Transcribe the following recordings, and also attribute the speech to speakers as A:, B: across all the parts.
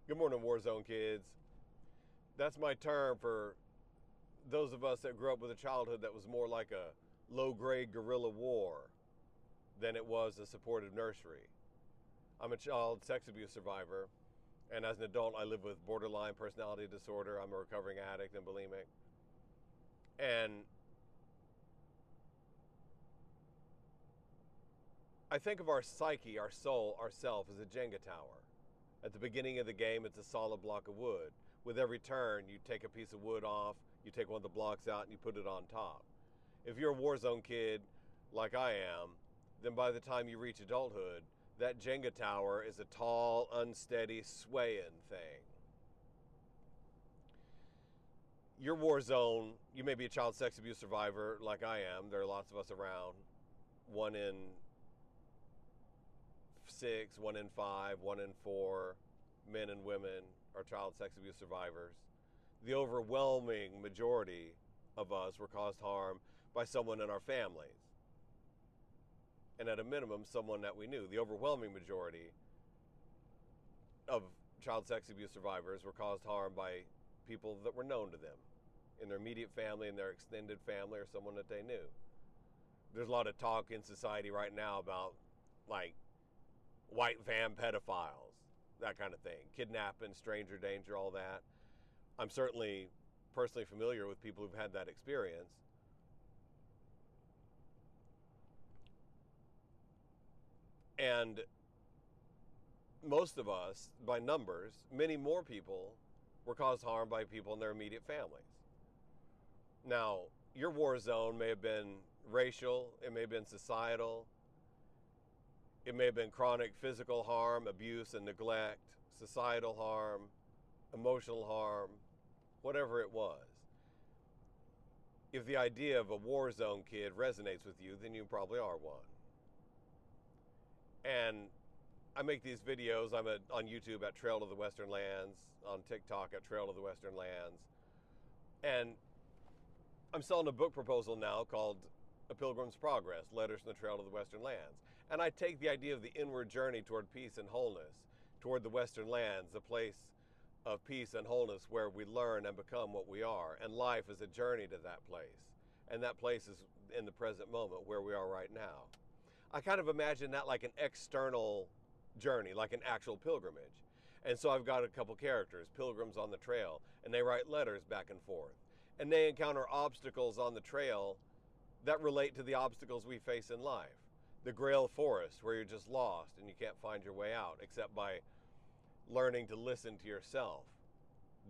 A: Good morning, Warzone kids. That's my term for those of us that grew up with a childhood that was more like a low-grade guerrilla war than it was a supportive nursery. I'm a child sex abuse survivor, and as an adult, I live with borderline personality disorder. I'm a recovering addict and bulimic. And I think of our psyche, our soul, ourself as a Jenga tower. At the beginning of the game, it's a solid block of wood. With every turn, you take a piece of wood off, you take one of the blocks out, and you put it on top. If you're a Warzone kid, like I am, then by the time you reach adulthood, that Jenga tower is a tall, unsteady, swaying thing. Your Warzone, you may be a child sex abuse survivor like I am. There are lots of us around. 1 in 6, 1 in 5, 1 in 4 men and women are child sex abuse survivors. The overwhelming majority of us were caused harm by someone in our families. And at a minimum, someone that we knew. The overwhelming majority of child sex abuse survivors were caused harm by people that were known to them in their immediate family, in their extended family, or someone that they knew. There's a lot of talk in society right now about, like, white van pedophiles, that kind of thing, kidnapping, stranger danger, all that. I'm certainly personally familiar with people who've had that experience. And most of us, by numbers, many more people were caused harm by people in their immediate families. Now, your war zone may have been racial, it may have been societal, it may have been chronic physical harm, abuse and neglect, societal harm, emotional harm, whatever it was. If the idea of a war zone kid resonates with you, then you probably are one. And I make these videos. I'm on YouTube at Trail to the Western Lands, on TikTok at Trail to the Western Lands. And I'm selling a book proposal now called A Pilgrim's Progress, Letters from the Trail to the Western Lands. And I take the idea of the inward journey toward peace and wholeness, toward the Western Lands, the place of peace and wholeness where we learn and become what we are. And life is a journey to that place. And that place is in the present moment where we are right now. I kind of imagine that like an external journey, like an actual pilgrimage. And so I've got a couple characters, pilgrims on the trail, and they write letters back and forth. And they encounter obstacles on the trail that relate to the obstacles we face in life. The Grail Forest, where you're just lost and you can't find your way out except by learning to listen to yourself.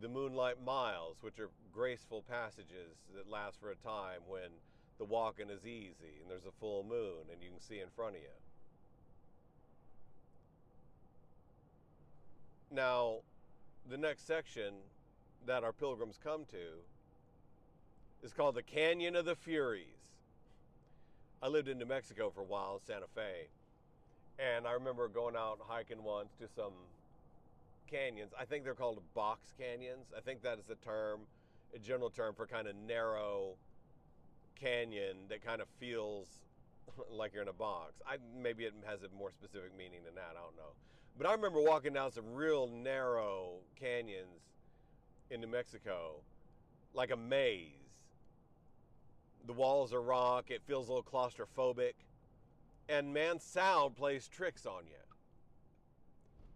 A: The Moonlight Miles, which are graceful passages that last for a time when the walking is easy and there's a full moon and you can see in front of you. Now, the next section that our pilgrims come to is called the Canyon of the Furies. I lived in New Mexico for a while, in Santa Fe, and I remember going out hiking once to some canyons. I think they're called box canyons. I think that is a term, a general term for kind of narrow canyon that kind of feels like you're in a box. Maybe it has a more specific meaning than that, I don't know. But I remember walking down some real narrow canyons in New Mexico, like a maze. The walls are rock, it feels a little claustrophobic, and man, sound plays tricks on you.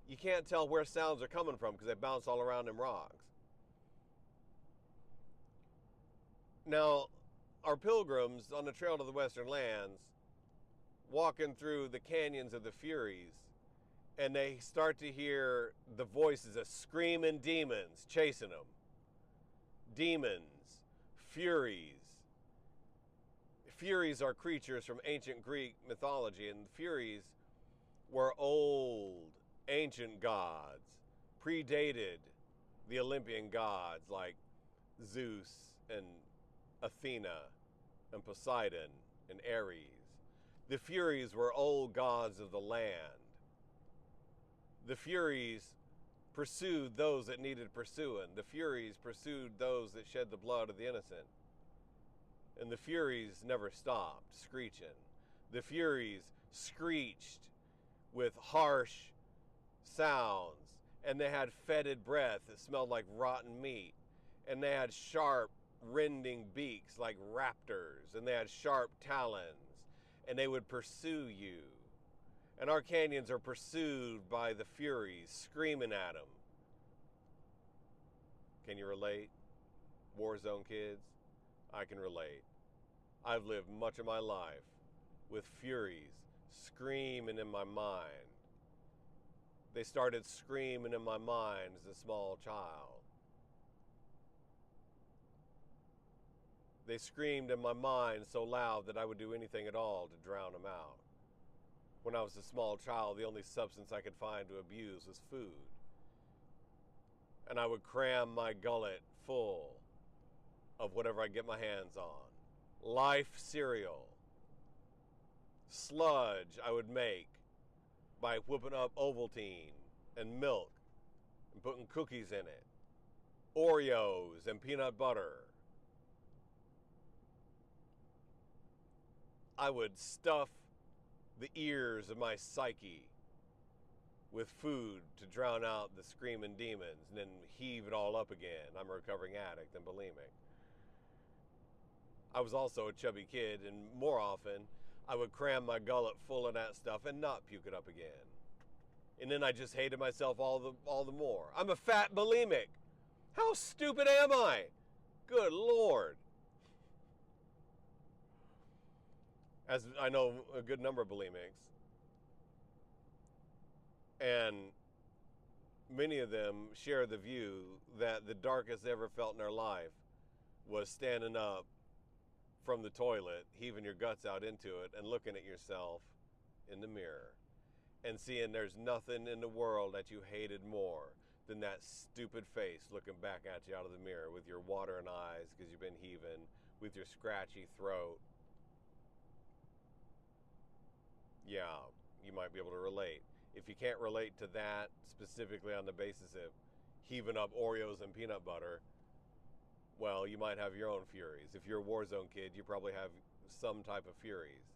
A: You can't tell where sounds are coming from because they bounce all around them rocks. Now, our pilgrims on the Trail to the Western Lands, walking through the canyons of the Furies, and they start to hear the voices of screaming demons chasing them. Demons, Furies. Furies are creatures from ancient Greek mythology, and the Furies were old, ancient gods, predated the Olympian gods like Zeus and Athena and Poseidon and Ares. The Furies were old gods of the land. The Furies pursued those that needed pursuing. The Furies pursued those that shed the blood of the innocent. And the Furies never stopped screeching. The Furies screeched with harsh sounds and they had fetid breath that smelled like rotten meat, and they had sharp, rending beaks like raptors, and they had sharp talons, and they would pursue you. And our canyons are pursued by the Furies, screaming at them. Can you relate? Warzone kids? I can relate. I've lived much of my life with Furies screaming in my mind. They started screaming in my mind as a small child. They screamed in my mind so loud that I would do anything at all to drown them out. When I was a small child, the only substance I could find to abuse was food. And I would cram my gullet full of whatever I get my hands on. Life cereal. Sludge I would make by whipping up Ovaltine and milk and putting cookies in it. Oreos and peanut butter. I would stuff the ears of my psyche with food to drown out the screaming demons and then heave it all up again. I'm a recovering addict and bulimic. I was also a chubby kid, and more often I would cram my gullet full of that stuff and not puke it up again. And then I just hated myself all the more. I'm a fat bulimic. How stupid am I? Good Lord. As I know a good number of bulimics, and many of them share the view that the darkest they ever felt in their life was standing up from the toilet, heaving your guts out into it, and looking at yourself in the mirror and seeing there's nothing in the world that you hated more than that stupid face looking back at you out of the mirror with your watering eyes because you've been heaving, with your scratchy throat. Yeah, you might be able to relate. If you can't relate to that specifically on the basis of heaving up Oreos and peanut butter, well, you might have your own Furies. If you're a Warzone kid, you probably have some type of Furies.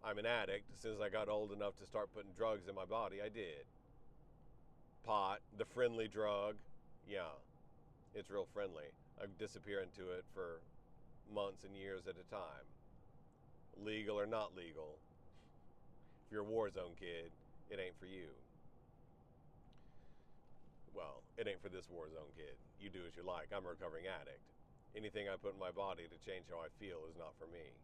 A: I'm an addict. As soon as I got old enough to start putting drugs in my body, I did. Pot, the friendly drug, yeah, it's real friendly. I disappear into it for months and years at a time. Legal or not legal. If you're a Warzone kid, it ain't for you. Well, it ain't for this Warzone kid. You do as you like. I'm a recovering addict. Anything I put in my body to change how I feel is not for me.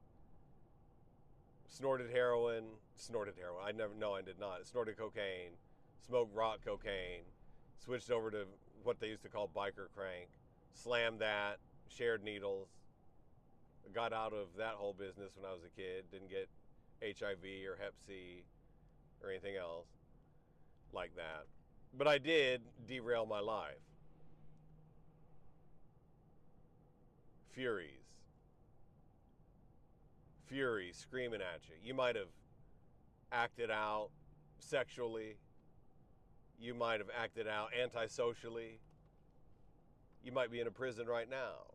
A: Snorted heroin. I did not. Snorted cocaine, smoked rock cocaine, switched over to what they used to call biker crank, slammed that, shared needles. Got out of that whole business when I was a kid. Didn't get HIV or Hep C or anything else like that. But I did derail my life. Furies screaming at you. You might have acted out sexually. You might have acted out antisocially. You might be in a prison right now.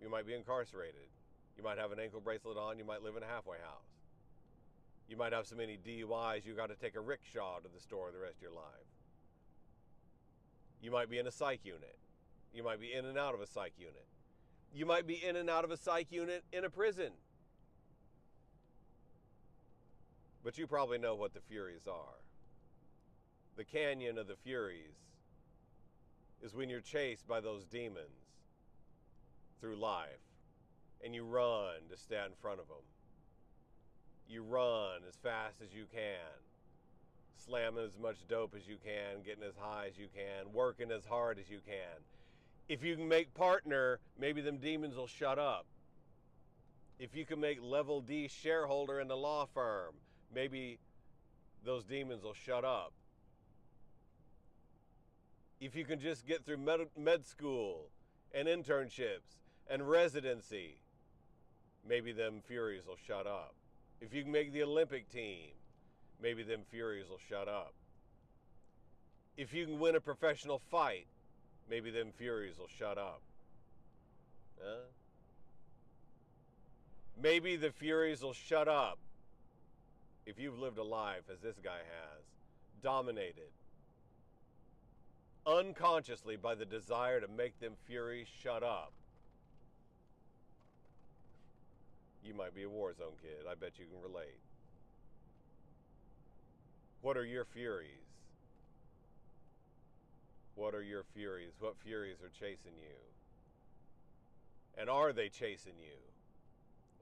A: You might be incarcerated. You might have an ankle bracelet on. You might live in a halfway house. You might have so many DUIs you got to take a rickshaw to the store the rest of your life. You might be in a psych unit. You might be in and out of a psych unit. You might be in and out of a psych unit in a prison. But you probably know what the Furies are. The canyon of the Furies is when you're chased by those demons through life and you run to stay in front of them. You run as fast as you can, slamming as much dope as you can, getting as high as you can, working as hard as you can. If you can make partner, maybe them demons will shut up. If you can make level D shareholder in the law firm, maybe those demons will shut up. If you can just get through med school and internships and residency, maybe them Furies will shut up. If you can make the Olympic team, maybe them Furies will shut up. If you can win a professional fight, maybe them Furies will shut up. Huh? Maybe the Furies will shut up if you've lived a life as this guy has, dominated unconsciously by the desire to make them Furies shut up. You might be a war zone kid. I bet you can relate. What are your Furies? What are your Furies? What Furies are chasing you? And are they chasing you?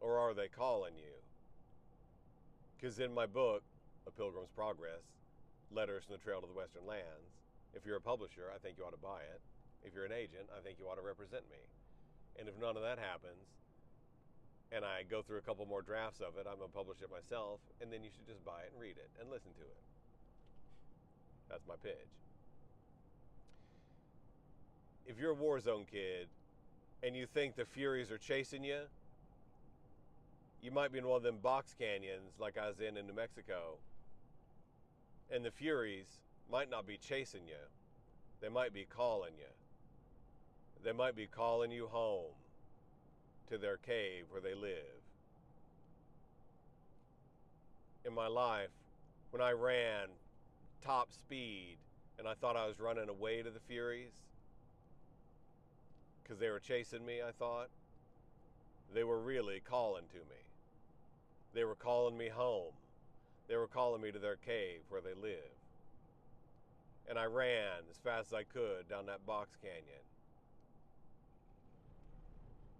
A: Or are they calling you? Because in my book, A Pilgrim's Progress, Letters from the Trail to the Western Lands, if you're a publisher, I think you ought to buy it. If you're an agent, I think you ought to represent me. And if none of that happens, and I go through a couple more drafts of it, I'm going to publish it myself, and then you should just buy it and read it and listen to it. That's my pitch. If you're a war zone kid and you think the Furies are chasing you, you might be in one of them box canyons like I was in New Mexico, and the Furies might not be chasing you. They might be calling you. They might be calling you home to their cave where they live. In my life, when I ran top speed and I thought I was running away to the Furies because they were chasing me, I thought, they were really calling to me. They were calling me home. They were calling me to their cave where they live. And I ran as fast as I could down that box canyon.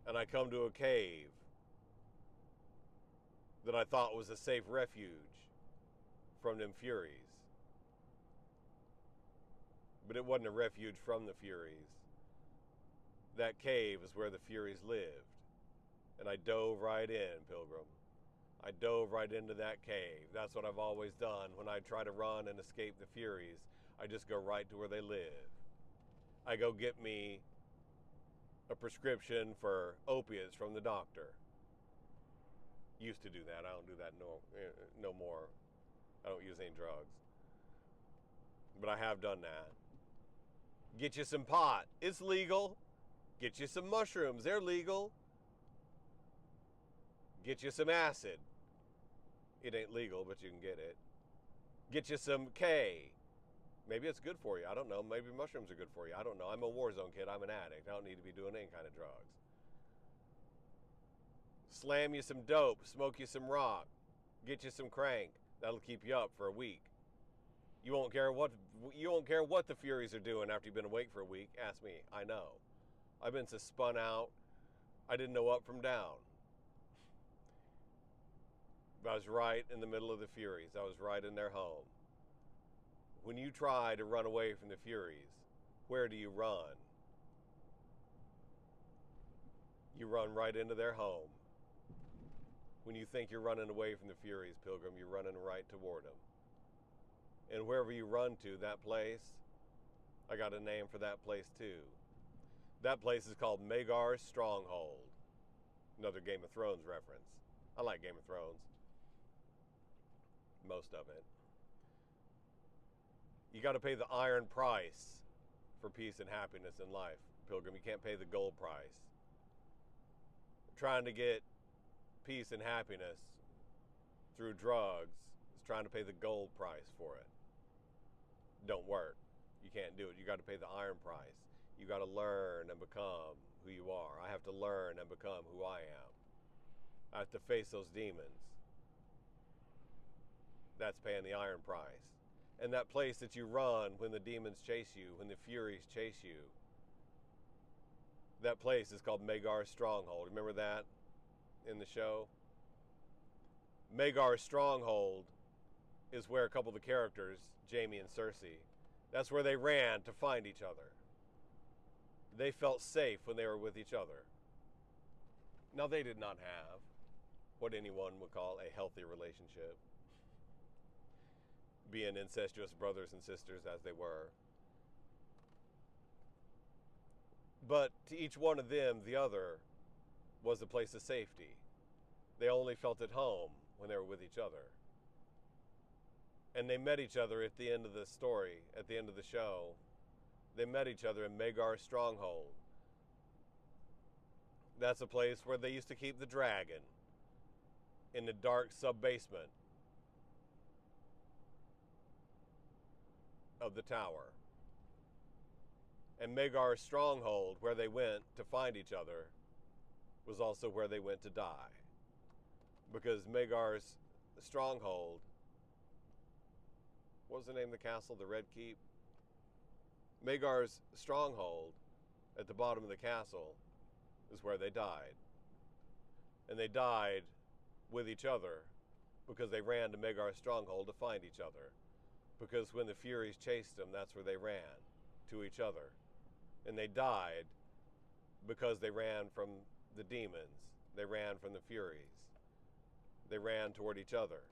A: And I come to a cave that I thought was a safe refuge from them Furies. But it wasn't a refuge from the Furies. That cave is where the Furies lived. And I dove right in, Pilgrim. I dove right into that cave. That's what I've always done. When I try to run and escape the Furies, I just go right to where they live. I go get me a prescription for opiates from the doctor. Used to do that. I don't do that no more. I don't use any drugs. But I have done that. Get you some pot. It's legal. Get you some mushrooms. They're legal. Get you some acid. It ain't legal, but you can get it. Get you some K. Maybe it's good for you. I don't know. Maybe mushrooms are good for you. I don't know. I'm a war zone kid. I'm an addict. I don't need to be doing any kind of drugs. Slam you some dope. Smoke you some rock. Get you some crank. That'll keep you up for a week. You won't care what the Furies are doing after you've been awake for a week. Ask me. I know. I've been so spun out. I didn't know up from down. I was right in the middle of the Furies. I was right in their home. When you try to run away from the Furies, where do you run? You run right into their home. When you think you're running away from the Furies, Pilgrim, you're running right toward them. And wherever you run to, that place, I got a name for that place too. That place is called Magar's Stronghold. Another Game of Thrones reference. I like Game of Thrones. Most of it. You got to pay the iron price for peace and happiness in life, Pilgrim. You can't pay the gold price. Trying to get peace and happiness through drugs is trying to pay the gold price for it. Don't work. You can't do it. You got to pay the iron price. You got to learn and become who you are. I have to learn and become who I am. I have to face those demons. That's paying the iron price. And that place that you run when the demons chase you, when the Furies chase you, that place is called Magar's Stronghold. Remember that in the show? Magar's Stronghold is where a couple of the characters, Jaime and Cersei, that's where they ran to find each other. They felt safe when they were with each other. Now, they did not have what anyone would call a healthy relationship, being incestuous brothers and sisters as they were. But to each one of them, the other was a place of safety. They only felt at home when they were with each other. And they met each other at the end of the story, at the end of the show. They met each other in Magar's Stronghold. That's a place where they used to keep the dragon, in the dark sub-basement of the tower. And Magar's stronghold, where they went to find each other, was also where they went to die. Because Magar's stronghold, what was the name of the castle? The Red Keep? Magar's stronghold at the bottom of the castle is where they died. And they died with each other because they ran to Magar's stronghold to find each other. Because when the Furies chased them, that's where they ran, to each other. And they died because they ran from the demons. They ran from the Furies. They ran toward each other.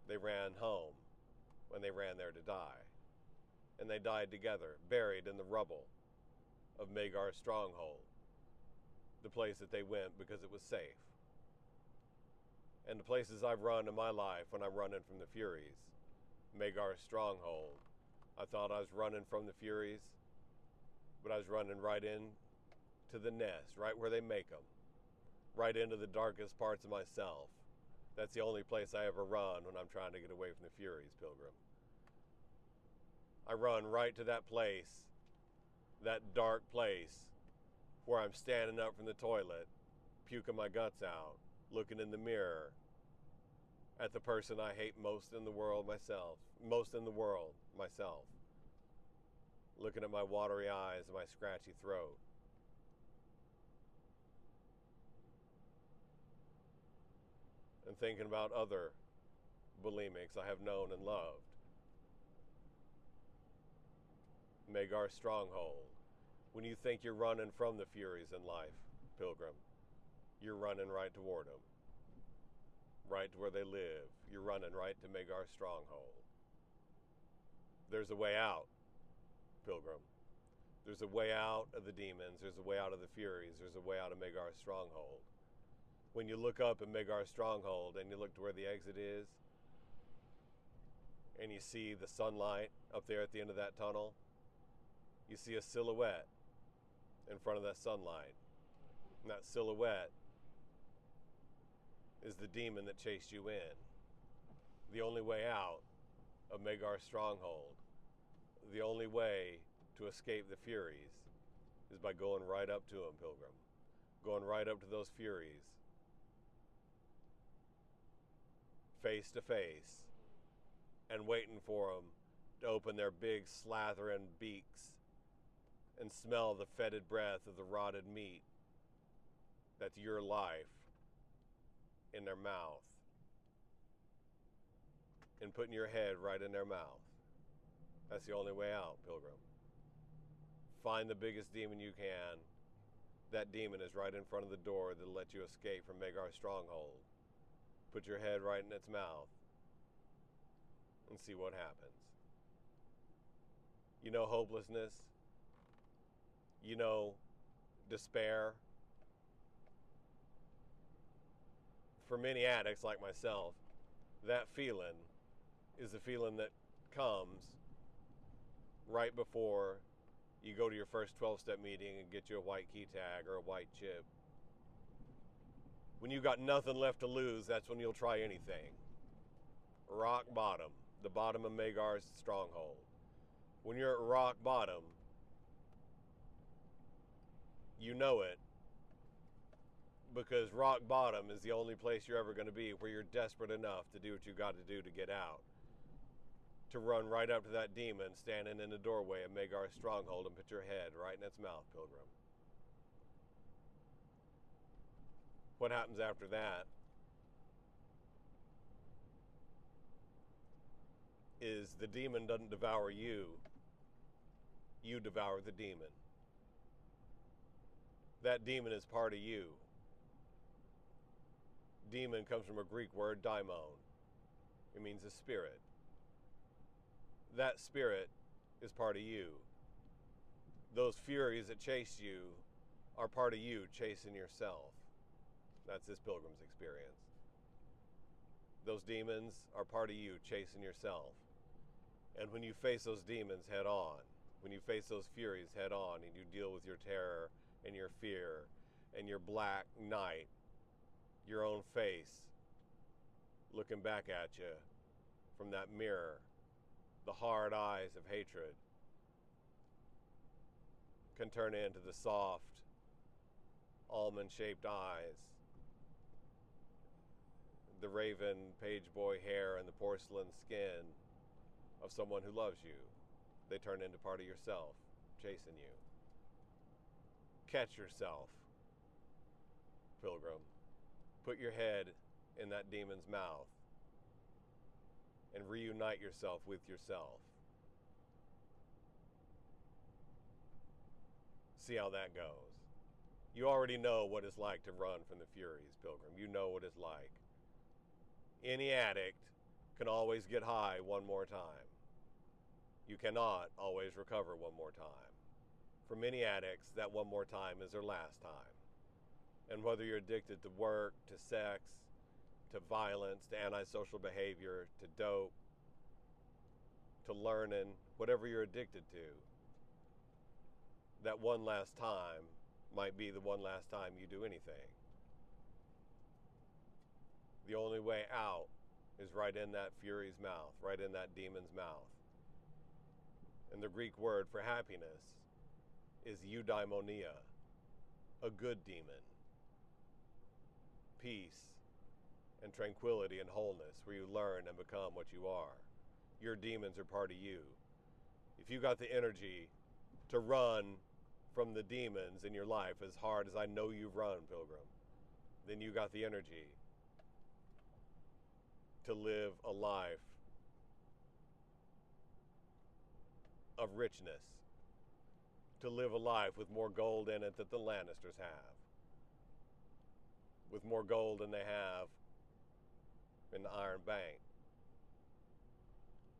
A: They ran home when they ran there to die. And they died together, buried in the rubble of Magar's stronghold, the place that they went because it was safe. And the places I've run in my life when I'm running from the Furies, Magar's stronghold, I thought I was running from the Furies, but I was running right in to the nest, right where they make them, right into the darkest parts of myself. That's the only place I ever run when I'm trying to get away from the Furies, Pilgrim. I run right to that place, that dark place, where I'm standing up from the toilet, puking my guts out, looking in the mirror at the person I hate most in the world, myself. Looking at my watery eyes and my scratchy throat. And thinking about other bulimics I have known and loved. Magar's stronghold. When you think you're running from the Furies in life, Pilgrim, you're running right toward them. Right to where they live. You're running right to Magar's stronghold. There's a way out, Pilgrim. There's a way out of the demons. There's a way out of the Furies. There's a way out of Magar's stronghold. When you look up at Magar's stronghold and you look to where the exit is, and you see the sunlight up there at the end of that tunnel, you see a silhouette in front of that sunlight. And that silhouette is the demon that chased you in. The only way out of Magar's stronghold, the only way to escape the Furies, is by going right up to him, Pilgrim. Going right up to those Furies, face to face, and waiting for them to open their big slathering beaks and smell the fetid breath of the rotted meat that's your life in their mouth, and putting your head right in their mouth. That's the only way out, Pilgrim. Find the biggest demon you can. That demon is right in front of the door that'll let you escape from Magar's stronghold. Put your head right in its mouth and see what happens. You know hopelessness. You know despair. For many addicts like myself, that feeling is the feeling that comes right before you go to your first 12-step meeting and get you a white key tag or a white chip. When you got nothing left to lose, that's when you'll try anything. Rock bottom, the bottom of Magar's stronghold. When you're at rock bottom, you know it, because rock bottom is the only place you're ever going to be where you're desperate enough to do what you got to do to get out. To run right up to that demon standing in the doorway of Magar's stronghold and put your head right in its mouth, Pilgrim. What happens after that is the demon doesn't devour you, you devour the demon. That demon is part of you. Demon comes from a Greek word, daimon. It means a spirit. That spirit is part of you. Those Furies that chase you are part of you chasing yourself. That's this Pilgrim's experience. Those demons are part of you chasing yourself. And when you face those demons head on, when you face those Furies head on and you deal with your terror and your fear and your black night, your own face looking back at you from that mirror, the hard eyes of hatred can turn into the soft, almond-shaped eyes, the raven page boy hair, and the porcelain skin of someone who loves you. They turn into part of yourself, chasing you. Catch yourself, pilgrim. Put your head in that demon's mouth and reunite yourself with yourself. See how that goes. You already know what it's like to run from the Furies, pilgrim. You know what it's like. Any addict can always get high one more time. You cannot always recover one more time. For many addicts, that one more time is their last time. And whether you're addicted to work, to sex, to violence, to antisocial behavior, to dope, to learning, whatever you're addicted to, that one last time might be the one last time you do anything. The only way out is right in that Fury's mouth, right in that demon's mouth. And the Greek word for happiness is eudaimonia, a good demon. Peace and tranquility and wholeness, where you learn and become what you are. Your demons are part of you. If you got the energy to run from the demons in your life as hard as I know you've run, pilgrim, then you got the energy to live a life of richness, to live a life with more gold in it than the Lannisters have, with more gold than they have in the Iron Bank.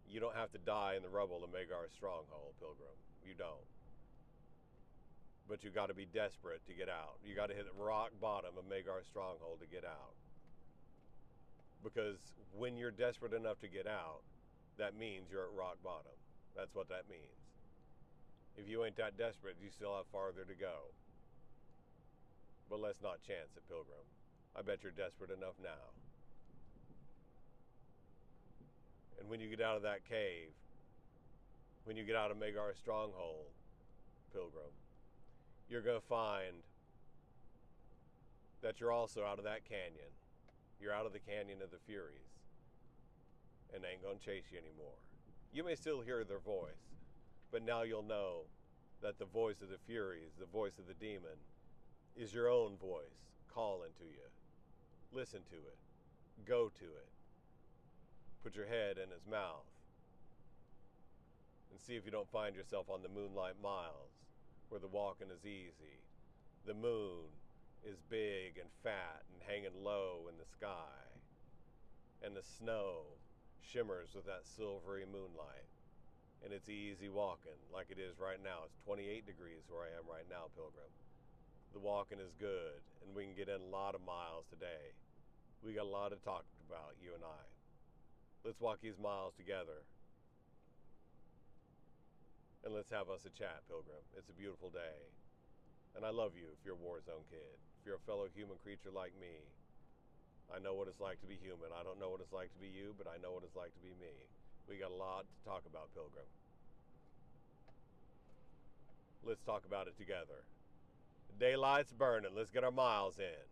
A: You don't have to die in the rubble of Magar's stronghold, pilgrim. You don't. But you got to be desperate to get out. You got to hit the rock bottom of Magar's stronghold to get out. Because when you're desperate enough to get out, that means you're at rock bottom. That's what that means. If you ain't that desperate, you still have farther to go. But let's not chance it, pilgrim. I bet you're desperate enough now. And when you get out of that cave, when you get out of Magar's stronghold, pilgrim, you're going to find that you're also out of that canyon. You're out of the canyon of the Furies. And they ain't going to chase you anymore. You may still hear their voice, but now you'll know that the voice of the Furies, the voice of the demon, is your own voice calling to you. Listen to it. Go to it. Put your head in his mouth and see if you don't find yourself on the moonlight miles where the walking is easy. The moon is big and fat and hanging low in the sky, and the snow shimmers with that silvery moonlight, and it's easy walking like it is right now. It's 28 degrees where I am right now, pilgrim. The walking is good, and we can get in a lot of miles today. We got a lot to talk about, you and I. Let's walk these miles together. And let's have us a chat, pilgrim. It's a beautiful day. And I love you if you're a war zone kid. If you're a fellow human creature like me. I know what it's like to be human. I don't know what it's like to be you, but I know what it's like to be me. We got a lot to talk about, pilgrim. Let's talk about it together. Daylight's burning. Let's get our miles in.